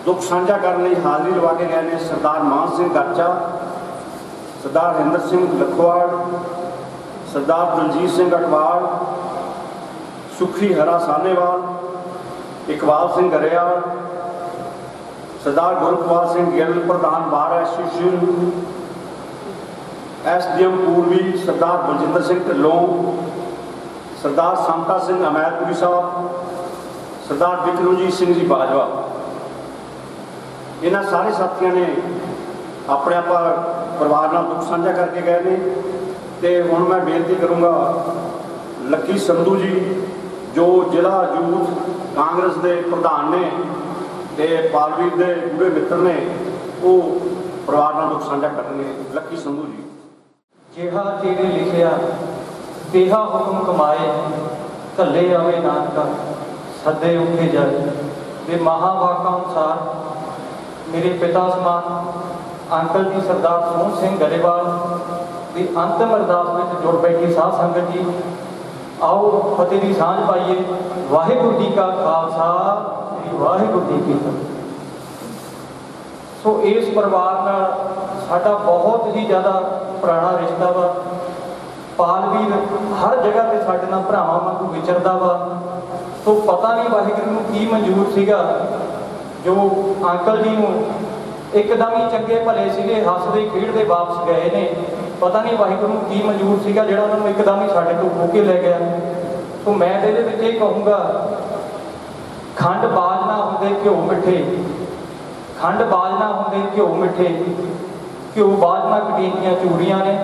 Speaker 3: ਦੁੱਖ ਸਾਂਝਾ ਕਰਨ ਲਈ ਹਾਜ਼ਰੀ ਲਵਾ ਕੇ ਗਏ ਨੇ ਸਰਦਾਰ ਮਾਨ ਸਿੰਘ ਗਾਚਾ, ਸਰਦਾਰ ਹਿੰਦਰ ਸਿੰਘ ਲਖਵਾੜ, ਸਰਦਾਰ ਦਲਜੀਤ ਸਿੰਘ ਅਟਵਾਲ, ਸੁਖੀ ਹਰਾ ਸਾਹਨੇਵਾਲ, ਇਕਬਾਲ ਸਿੰਘ ਗਰੇਵਾਲ, ਸਰਦਾਰ ਗੁਰਪਾਲ ਸਿੰਘ ਗਿੱਲ ਪ੍ਰਧਾਨ ਬਾਰ ਐਸੋਸੀਏਸ਼ਨ, ਐਸਡੀਐਮ ਪੂਰਬੀ ਸਰਦਾਰ ਬਲਜਿੰਦਰ ਸਿੰਘ ਢਿੱਲੋਂ, ਸਰਦਾਰ ਸੰਤਾ ਸਿੰਘ ਅਮੈਰਪੁਰੀ ਸਾਹਿਬ, ਸਰਦਾਰ ਬਿਕਰਮਜੀਤ ਸਿੰਘ ਜੀ ਬਾਜਵਾ, ਇਹਨਾਂ ਸਾਰੇ ਸਾਥੀਆਂ ਨੇ ਆਪਣੇ ਪਰਿਵਾਰ ਨਾਲ ਦੁੱਖ ਸਾਂਝਾ ਕਰਕੇ ਗਏ ਨੇ। ਤੇ ਹੁਣ ਮੈਂ ਬੇਨਤੀ ਕਰੂੰਗਾ ਲੱਕੀ ਸੰਧੂ ਜੀ ਜੋ ਜ਼ਿਲ੍ਹਾ ਯੂਥ ਕਾਂਗਰਸ ਦੇ ਪ੍ਰਧਾਨ ਨੇ ਤੇ ਪਾਲਵੀਰ ਦੇ ਪੂਰੇ ਮਿੱਤਰ ਨੇ, ਉਹ ਪਰਿਵਾਰ ਨਾਲ ਦੁੱਖ ਸਾਂਝਾ ਕਰਨਗੇ। ਲੱਕੀ ਸੰਧੂ ਜੀ।
Speaker 4: ਜਿਹਾ ਤੇਰੇ ਲਿਖਿਆ ਤੇਹਾ ਹੁਕਮ ਕਮਾਏ, ਘੱਲੇ ਆਵੇ ਨਾਨਕਾ ਸੱਦੇ ਉੱਠੇ ਜਾਏ। ਦੇ ਮਹਾਵਾਕਾਂ ਅਨੁਸਾਰ ਮੇਰੇ ਪਿਤਾ ਸਮਾਨ ਅੰਕਲ ਜੀ ਸਰਦਾਰ ਸੋਹਣ ਸਿੰਘ ਗਰੇਵਾਲ ਦੀ ਅੰਤਿਮ ਅਰਦਾਸ ਵਿੱਚ ਜੁੜ ਬੈਠੀ ਸਾਧ ਸੰਗਤ ਜੀ, ਆਓ ਫਤਿਹ ਦੀ ਸਾਂਝ ਪਾਈਏ। ਵਾਹਿਗੁਰੂ ਜੀ ਕਾ ਖਾਲਸਾ, ਵਾਹਿਗੁਰੂ ਜੀ ਕੀ ਫਤਿਹ। ਸੋ ਇਸ ਪਰਿਵਾਰ ਨਾਲ ਸਾਡਾ ਬਹੁਤ ਹੀ ਜ਼ਿਆਦਾ ਪੁਰਾਣਾ ਰਿਸ਼ਤਾ ਵਾ। ਪਾਲਵੀਰ ਹਰ ਜਗ੍ਹਾ ਤੇ ਸਾਡੇ ਨਾਲ ਭਰਾਵਾਂ ਵਾਂਗੂ ਵਿਚਰਦਾ ਵਾ। ਸੋ ਪਤਾ ਨਹੀਂ ਵਾਹਿਗੁਰੂ ਨੂੰ ਕੀ ਮਨਜ਼ੂਰ ਸੀਗਾ ਜੋ ਅੰਕਲ ਜੀ ਨੂੰ ਇੱਕਦਮ ਹੀ ਚੰਗੇ ਭਲੇ ਸੀਗੇ, ਹੱਸਦੇ ਖੇਡਦੇ ਵਾਪਸ ਗਏ ਨੇ। ਪਤਾ ਨਹੀਂ ਵਾਹਿਗੁਰੂ ਨੂੰ ਕੀ ਮਨਜ਼ੂਰ ਸੀਗਾ ਜਿਹੜਾ ਉਹਨਾਂ ਨੂੰ ਇੱਕਦਮ ਹੀ ਸਾਡੇ ਤੋਂ ਖੋਹ ਕੇ ਲੈ ਗਿਆ। ਸੋ ਮੈਂ ਇਹਦੇ ਵਿੱਚ ਇਹ ਕਹੂੰਗਾ, ਖੰਡ ਬਾਜ ਨਾ ਹੁੰਦੇ ਘਿਓ ਮਿੱਠੇ, ਖੰਡ ਬਾਜ ਨਾ ਹੁੰਦੇ ਘਿਓ ਮਿੱਠੇ, ਘਿਓ ਬਾਜ ਨਾ ਕਟੀਆਂ ਚੂੜੀਆਂ ਨੇ,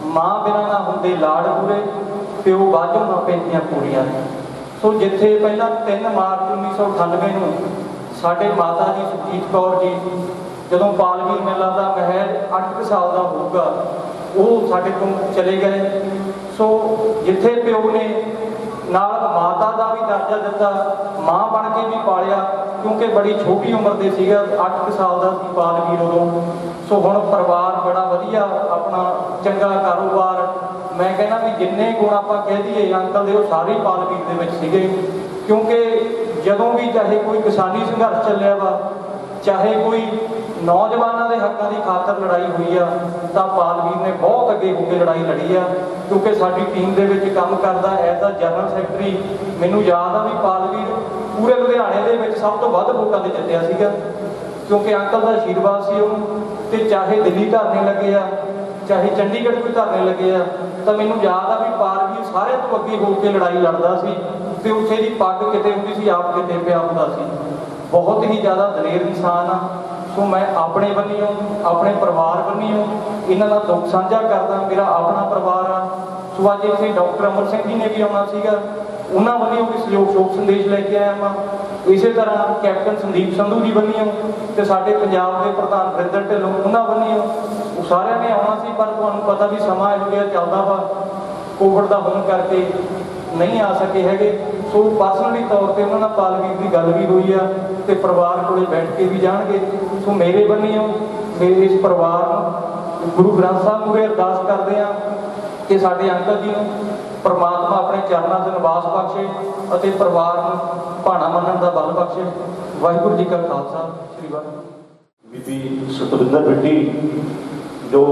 Speaker 4: ਮਾਂ ਬਿਨਾਂ ਨਾ ਹੁੰਦੇ ਲਾੜ ਪੂਰੇ, ਪਿਓ ਬਾਝੋਂ ਨਾ ਪੈਂਦੀਆਂ ਪੂਰੀਆਂ ਨੇ। ਸੋ ਜਿੱਥੇ ਪਹਿਲਾਂ 3 ਮਾਰਚ 1998 ਨੂੰ ਸਾਡੇ ਮਾਤਾ ਜੀ ਸੁਰਜੀਤ ਕੌਰ ਜੀ ਜਦੋਂ ਪਾਲਵੀਰ ਮੇਲਾ ਦਾ ਮਹਿਲ 8 ਸਾਲ ਦਾ ਹੋਊਗਾ, ਉਹ ਸਾਡੇ ਤੋਂ ਚਲੇ ਗਏ। ਸੋ ਜਿੱਥੇ ਪਿਓ ਨੇ ਨਾਲ ਮਾਤਾ ਦਾ ਵੀ ਦਰਜਾ ਦਿੱਤਾ, ਮਾਂ ਬਣ ਕੇ ਵੀ ਪਾਲਿਆ, ਕਿਉਂਕਿ ਬੜੀ ਛੋਟੀ ਉਮਰ ਦੇ ਸੀਗਾ, 8 ਸਾਲ ਦਾ ਸੀ ਪਾਲਵੀਰ ਉਦੋਂ। ਸੋ ਹੁਣ ਪਰਿਵਾਰ ਬੜਾ ਵਧੀਆ, ਆਪਣਾ ਚੰਗਾ ਕਾਰੋਬਾਰ। ਮੈਂ ਕਹਿੰਦਾ ਵੀ ਜਿੰਨੇ ਗੁਣ ਆਪਾਂ ਕਹਿ ਦਈਏ ਅੰਕਲ ਦੇ, ਉਹ ਸਾਰੇ ਪਾਲਵੀਰ ਦੇ ਵਿੱਚ ਸੀਗੇ। ਕਿਉਂਕਿ ਜਦੋਂ ਵੀ ਚਾਹੇ ਕੋਈ ਕਿਸਾਨੀ ਸੰਘਰਸ਼ ਚੱਲਿਆ ਵਾ, ਚਾਹੇ ਕੋਈ ਨੌਜਵਾਨਾਂ ਦੇ ਹੱਕਾਂ ਦੀ ਖਾਤਰ ਲੜਾਈ ਹੋਈ ਆ, ਤਾਂ ਪਾਲਵੀਰ ਨੇ ਬਹੁਤ ਅੱਗੇ ਹੋ ਕੇ ਲੜਾਈ ਲੜੀ ਆ। ਕਿਉਂਕਿ ਸਾਡੀ ਟੀਮ ਦੇ ਵਿੱਚ ਕੰਮ ਕਰਦਾ ਐਜ਼ ਅ ਜਨਰਲ ਸੈਕਟਰੀ, ਮੈਨੂੰ ਯਾਦ ਆ ਵੀ ਪਾਲਵੀਰ ਪੂਰੇ ਲੁਧਿਆਣੇ ਦੇ ਵਿੱਚ ਸਭ ਤੋਂ ਵੱਧ ਵੋਟਾਂ ਤੇ ਜਿੱਤਿਆ ਸੀਗਾ, ਕਿਉਂਕਿ ਅੰਕਲ ਦਾ ਆਸ਼ੀਰਵਾਦ ਸੀ ਉਹਨੂੰ। ਤੇ ਚਾਹੇ ਦਿੱਲੀ ਧਰਨੇ ਲੱਗੇ ਆ, ਚਾਹੇ ਚੰਡੀਗੜ੍ਹ ਕੋਈ ਧਰਨੇ ਲੱਗੇ ਆ, ਤਾਂ ਮੈਨੂੰ ਯਾਦ ਆ ਵੀ ਪਾਲਵੀਰ ਸਾਰਿਆਂ ਤੋਂ ਅੱਗੇ ਹੋ ਕੇ ਲੜਾਈ ਲੜਦਾ ਸੀ। ਤੇ ਉੱਥੇ ਦੀ ਪੱਗ ਕਿਤੇ ਹੁੰਦੀ ਸੀ, ਆਪ ਕਿਤੇ ਪਿਆ ਹੁੰਦਾ ਸੀ। ਬਹੁਤ ਹੀ ਜ਼ਿਆਦਾ ਦਲੇਰ ਇਨਸਾਨ ਆ। ਸੋ ਮੈਂ ਆਪਣੇ ਬੰਨਿਓ, ਆਪਣੇ ਪਰਿਵਾਰ ਬੰਨਿਓ ਇਹਨਾਂ ਦਾ ਦੁੱਖ ਸਾਂਝਾ ਕਰਦਾ। ਮੇਰਾ ਆਪਣਾ ਪਰਿਵਾਰ ਆ। ਸੋ ਅੱਜ ਇੱਥੇ ਡਾਕਟਰ ਅਮਰ ਸਿੰਘ ਜੀ ਨੇ ਵੀ ਆਉਣਾ ਸੀਗਾ, ਉਹਨਾਂ ਵੱਲੋਂ ਵੀ ਸਹਿਯੋਗ ਸ਼ੋਕ ਸੰਦੇਸ਼ ਲੈ ਕੇ ਆਇਆ ਵਾਂ। ਇਸੇ ਤਰ੍ਹਾਂ ਕੈਪਟਨ ਸੰਦੀਪ ਸੰਧੂ ਜੀ ਵੱਲੋਂ ਤੇ ਸਾਡੇ ਪੰਜਾਬ ਦੇ ਪ੍ਰਧਾਨ ਵਰਿੰਦਰ ਢਿੱਲੋਂ, ਉਹਨਾਂ ਵੱਲੋਂ ਉਹ ਸਾਰਿਆਂ ਨੇ ਆਉਣਾ ਸੀ, ਪਰ ਤੁਹਾਨੂੰ ਪਤਾ ਵੀ ਸਮਾਂ ਇਹੋ ਜਿਹਾ ਚੱਲਦਾ ਵਾ, ਕੋਵਿਡ ਦਾ ਹੋਣ ਕਰਕੇ ਨਹੀਂ ਆ ਸਕੇ ਹੈਗੇ। ਸੋ ਪਰਸਨਲੀ ਤੌਰ ਤੇ ਉਹਨਾਂ ਨਾਲ ਪਾਲਵੀਰ ਦੀ ਗੱਲ ਵੀ ਹੋਈ ਆ ਤੇ ਪਰਿਵਾਰ ਕੋਲੇ ਬੈਠ ਕੇ ਵੀ ਜਾਣਗੇ। ਸੋ ਮੇਰੇ ਵੱਲੋਂ ਮੇਰੇ ਇਸ ਪਰਿਵਾਰ ਨੂੰ ਗੁਰੂ ਗ੍ਰੰਥ ਸਾਹਿਬ ਮੂਹਰੇ ਅਰਦਾਸ ਕਰਦੇ ਆ ਕਿ ਸਾਡੇ ਅੰਕਲ ਜੀ ਨੂੰ ਪਰਮਾਤਮਾ ਆਪਣੇ ਚਰਨਾਂ 'ਚ ਨਿਵਾਸ ਬਖਸ਼ੇ ਅਤੇ ਪਰਿਵਾਰ ਨੂੰ ਭਾਣਾ ਮੰਨਣ ਦਾ ਬਲ ਬਖਸ਼ੇ। ਵਾਹਿਗੁਰੂ ਜੀ ਕਾ ਖਾਲਸਾ, ਸ੍ਰੀ ਵਾਹਿਗੁਰੂ।
Speaker 3: ਬੀਬੀ ਸਤਵਿੰਦਰ ਬਿੱਟੀ, ਜੋ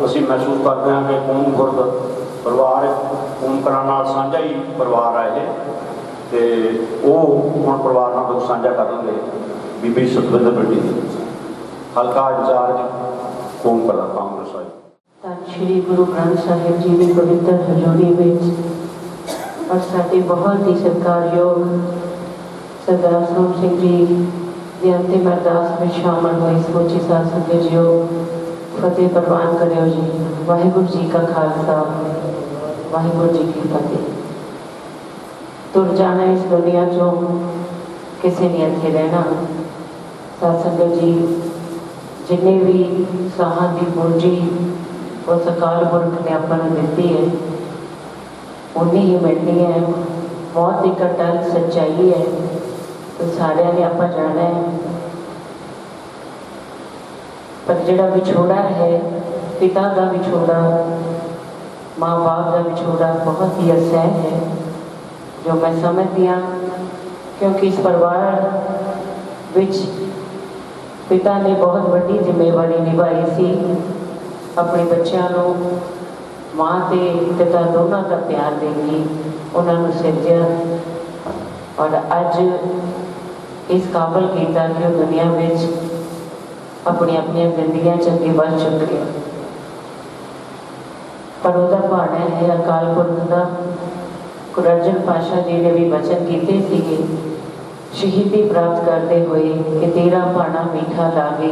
Speaker 3: ਅਸੀਂ ਮਹਿਸੂਸ ਕਰਦੇ ਹਾਂ ਕਿ ਕੌਮ ਗੁਰਦ ਪਰਿਵਾਰ ਕੌਮ ਕਰਾਂ ਨਾਲ ਸਾਂਝਾ ਹੀ ਪਰਿਵਾਰ ਆ ਇਹ, ਤੇ ਉਹ ਹੁਣ ਪਰਿਵਾਰ ਨਾਲ ਦੁੱਖ ਸਾਂਝਾ ਕਰਨਗੇ। ਬੀਬੀ ਸਤਵਿੰਦਰ ਬਿੱਟੀ, ਹਲਕਾ ਇੰਚਾਰਜ ਕੌਮ ਕਰਾਂ ਕਾਂਗਰਸ ਆਈ।
Speaker 5: ਧੰਨ ਸ਼੍ਰੀ ਗੁਰੂ ਗ੍ਰੰਥ ਸਾਹਿਬ ਜੀ ਦੀ ਪਵਿੱਤਰ ਹਜ਼ੂਰੀ ਵਿੱਚ ਔਰ ਸਾਡੇ ਬਹੁਤ ਹੀ ਸਤਿਕਾਰਯੋਗ ਸਰਦਾਰ ਸੋਹਣ ਸਿੰਘ ਜੀ ਦੀ ਅੰਤਿਮ ਅਰਦਾਸ ਵਿੱਚ ਸ਼ਾਮਲ ਹੋਈ ਸਮੁੱਚੀ ਸਾਧ ਸੰਗਤ ਜੀਓ, ਫਤਿਹ ਪ੍ਰਵਾਨ ਕਰਿਓ ਜੀ। ਵਾਹਿਗੁਰੂ ਜੀ ਕਾ ਖਾਲਸਾ, ਵਾਹਿਗੁਰੂ ਜੀ ਕੀ ਫਤਿਹ। ਤੁਰ ਜਾਣਾ ਇਸ ਦੁਨੀਆ ਚੋਂ, ਕਿਸੇ ਨੇ ਇੱਥੇ ਰਹਿਣਾ। ਸਾਧ ਸੰਗਤ ਜੀ, ਜਿੰਨੇ ਵੀ ਸਾਹਾਂ ਦੀ ਪੂੰਜੀ ਉਸ ਅਕਾਲ ਪੁਰਖ ਨੇ ਆਪਾਂ ਨੂੰ ਦਿੱਤੀ ਹੈ, ਉਨੀ ਹੀ ਮਿਲਣੀ ਹੈ। ਮੌਤ ਇੱਕ ਅਟਲ ਸੱਚਾਈ ਹੈ, ਤੇ ਸਾਰਿਆਂ ਨੇ ਆਪਾਂ ਜਾਣਾ ਹੈ। ਪਰ ਜਿਹੜਾ ਵਿਛੋੜਾ ਹੈ, ਪਿਤਾ ਦਾ ਵਿਛੋੜਾ, माँ बाप का विछोड़ा बहुत ही असह है, जो मैं समझती हाँ, क्योंकि इस परिवार विच पिता ने बहुत बड़ी जिम्मेवारी निभाई सी अपने बच्चों को माँ ते पिता दोनों का प्यार देगी, उन्होंने सिरजा और अज इस काबल किया कि वो दुनिया में अपनी अपनी जिंदगियां चंगी बढ़ चुके हैं। पर वह भाना है अकाल पुरख का। गुरु अर्जन पातशाह जी ने भी वचन किए थे शहीदी प्राप्त करते हुए कि तेरा भाना मीठा लागे,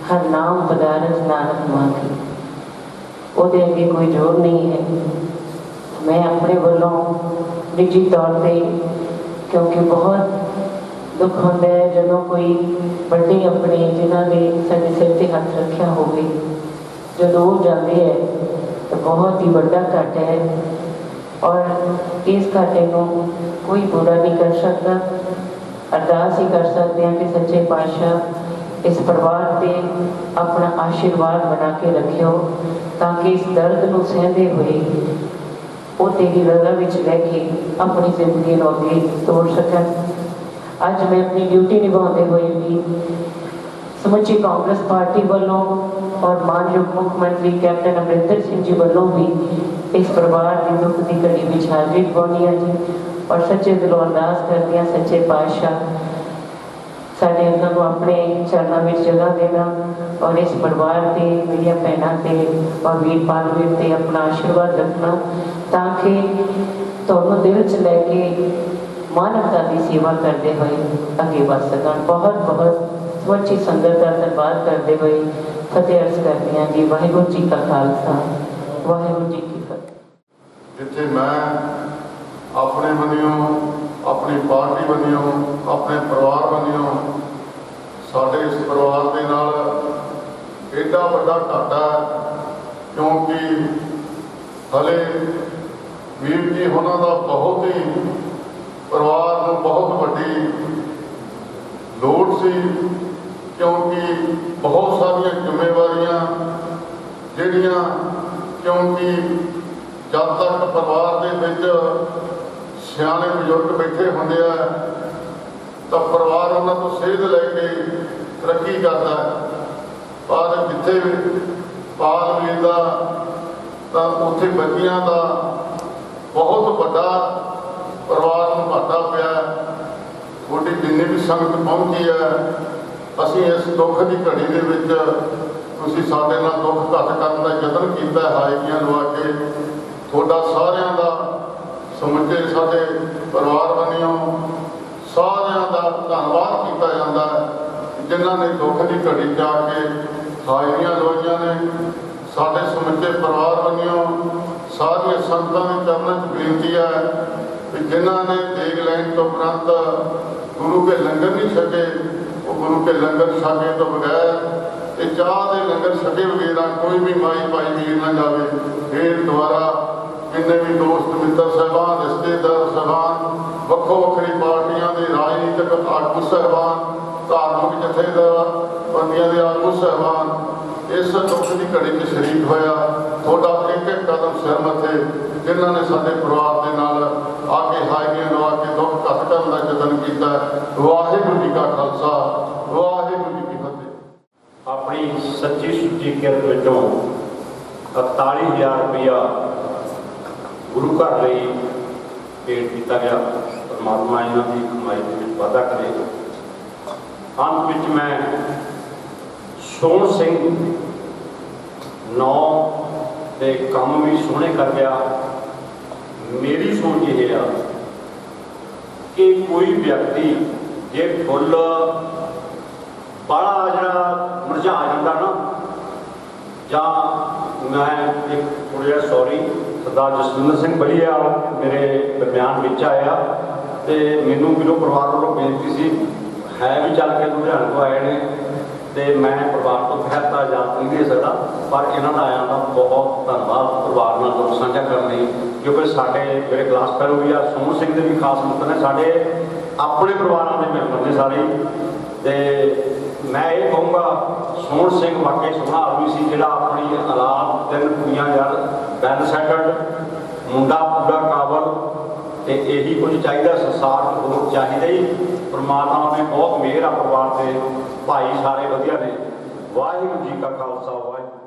Speaker 5: हर नाम पदारथ नानक मांगे। ਉਹਦੇ ਅੱਗੇ कोई जोर नहीं है। मैं अपने वालों निजी तौर पर, क्योंकि बहुत दुख होता है ਜਦੋਂ कोई बड़े अपने जिन्होंने ਸਾਡੇ सिर ते हथ रखा होवे ਜਦੋਂ ਉਹ ਜਾਂਦੇ है तो बहुत ही बड़ा घट है और इस घाटे को कोई पूरा नहीं कर सकता। अरदास ही कर सकते हैं कि सच्चे पातशाह इस परिवार से अपना आशीर्वाद बना के रखियो, ताकि इस दर्द को सहते हुए वो तेरी रजा विच रह के अपनी जिंदगी को अगे तोड़ सकन। अज मैं अपनी ड्यूटी निभाते हुए भी समुची कांग्रेस पार्टी वालों और मानयोग मुख्यमंत्री कैप्टन अमरिंदर सिंह जी वालों भी इस परिवार की दुख की घड़ी में हाजिरी पानी है जी, और सच्चे दिलों अरदास करती हैं सच्चे पातशाह साढ़े उन्होंने अपने चरणों में जगह देना और इस परिवार से मेरिया भैनों से और वीर पालवीर से अपना आशीर्वाद रखना, ताकि दोनों दिल च लैके मानवता की सेवा करते हुए अगे बढ़ सकन। बहुत बहुत समुची संगत का धन्यवाद करते हुए फतेह अर्ज करती हैं जी। वाहिगुरू जी का खालसा, वाहिगुरू जी की फतेह।
Speaker 6: जिथे मैं अपने बनियों, अपनी पार्टी बनियों, अपने परिवार बनियों साढ़े इस परिवार के नाल एडा बड़ा घाटा है, क्योंकि हले वीर जी होना का बहुत ही परिवार को बहुत बड़ी लोड़ सी, क्योंकि बहुत सारिया जिम्मेवारियां जिहड़ियां, क्योंकि जब तक परिवार के विच सियाने बजुर्ग बैठे होंगे है तो परिवार उन्होंने तो सेध लैके तरक्की करता है, पर जिथे पालवीर का तो उत्थे बच्चियां का बहुत बड़ा परिवार को घाटा पिया। थोड़ी जिन्नी भी संगत पहुंची है, असी इस दुख की घड़ी के विच तुसीं साडे नाल दुख घट करने का यतन किया, हाईकियां लवा के थोड़ा सारियां का समुचे साडे परिवार बनियों सारियां का धन्नवाद किया जाता है, जिन्हों ने दुख की घड़ी जाके हाजरियां लवाइया ने। साडे समुचे परिवार बनियों सारिया संगतां के चरणों च बेनती है कि जिन्हों ने देग लैन तो उपरंत गुरु के लंगर नहीं छके, वो गुरु के लंगर छके तो बगैर चाह के लंगर छके वगैरह कोई भी माई भाई वीर ना जाए। फिर दोबारा जिन्ने भी दोस्त मित्र साहबान, रिश्तेदार साहबान, वक्खो वक्खरी पार्टियां के राजनीतिक आगू साहबान, धार्मिक जथेबंदियां के आगू साहबान इस दुख की घड़ी में शरीक होया। थोड़ा एक एक कदम सिर मथे जिन्होंने साडे परिवार के नाल आके हाजरियां लवा के दुख घट करने का यतन किया। वाहिगुरू जी का खालसा, वाहिगुरू जी की फतेह।
Speaker 3: अपनी सच्ची सुच्ची किरत विचों 41,000 रुपया गुरु घर ਲਈ भेंट किया गया। परमात्मा इन्हों की कमाई के वाधा करे। अंत विच मैं सोहन सिंह नौ के काम भी सोहने कर गया। मेरी सोच ये है कि कोई व्यक्ति जे फुल बड़ा जरा मुरझा जाता ना, ਜਾਂ मैं एक थोड़ा सॉरी सरदार जसविंदर सिंह बड़ीया मेरे दरम्यान विच आया तो मैनू मेरे परिवार वालों बेनती सी है भी चल के लुधियाने को आए हैं तो मैं परिवार को खैर तो इजाजत नहीं दे सकता, पर इन्हों का आया का बहुत धन्यवाद परिवार नाल दुख साझा करने, क्योंकि साढ़े मेरे क्लास फेलो भी आ सोहन सिंह के भी खास मित्र ने, साढ़े अपने परिवार के मैंबर ने सारे। तो मैं ये कहूँगा सोहन सिंह वाकई सोहना आदमी सी, जिहड़ा अपनी ਦੀ ਔਲਾਦ, 3 ਕੁੜੀਆਂ ਯਾਰ ਵੈਲ ਸੈਟਲਡ, ਮੁੰਡਾ ਪੂਰਾ ਕਾਬਲ, ਤੇ ਇਹੀ ਕੁਝ ਚਾਹੀਦਾ ਸੰਸਾਰ 'ਚ, ਹੋਰ ਚਾਹੀਦਾ ਹੀ। ਪਰਮਾਤਮਾ ਨੇ ਬਹੁਤ ਮਿਹਰ ਆ ਪਰਿਵਾਰ ਤੇ, ਭਾਈ ਸਾਰੇ ਵਧੀਆ ਨੇ। ਵਾਹਿਗੁਰੂ ਜੀ ਕਾ ਖਾਲਸਾ, ਵਾਹਿਗੁਰੂ।